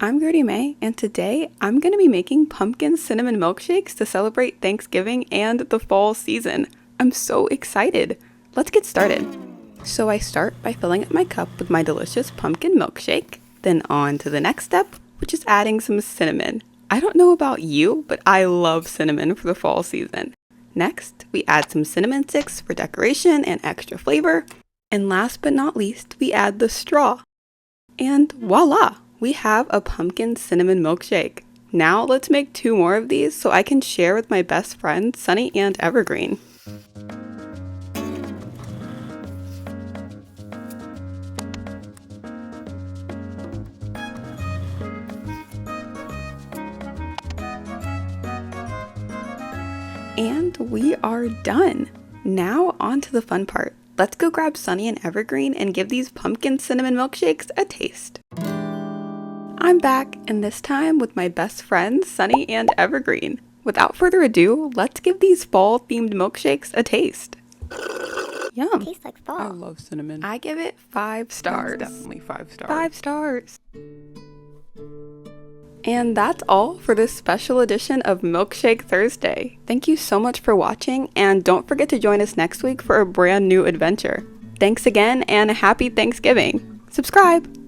I'm Gertie Mae, and today I'm going to be making pumpkin cinnamon milkshakes to celebrate Thanksgiving and the fall season. I'm so excited! Let's get started. So I start by filling up my cup with my delicious pumpkin milkshake, then on to the next step, which is adding some cinnamon. I don't know about you, but I love cinnamon for the fall season. Next, we add some cinnamon sticks for decoration and extra flavor. And last but not least, we add the straw. And voila! We have a pumpkin cinnamon milkshake. Now let's make 2 more of these so I can share with my best friends, Sunny and Evergreen. And we are done. Now on to the fun part. Let's go grab Sunny and Evergreen and give these pumpkin cinnamon milkshakes a taste. I'm back, and this time with my best friends, Sunny and Evergreen. Without further ado, let's give these fall-themed milkshakes a taste. Yum. Tastes like fall. I love cinnamon. I give it 5 stars. Definitely 5 stars. 5 stars. And that's all for this special edition of Milkshake Thursday. Thank you so much for watching, and don't forget to join us next week for a brand new adventure. Thanks again, and happy Thanksgiving. Subscribe!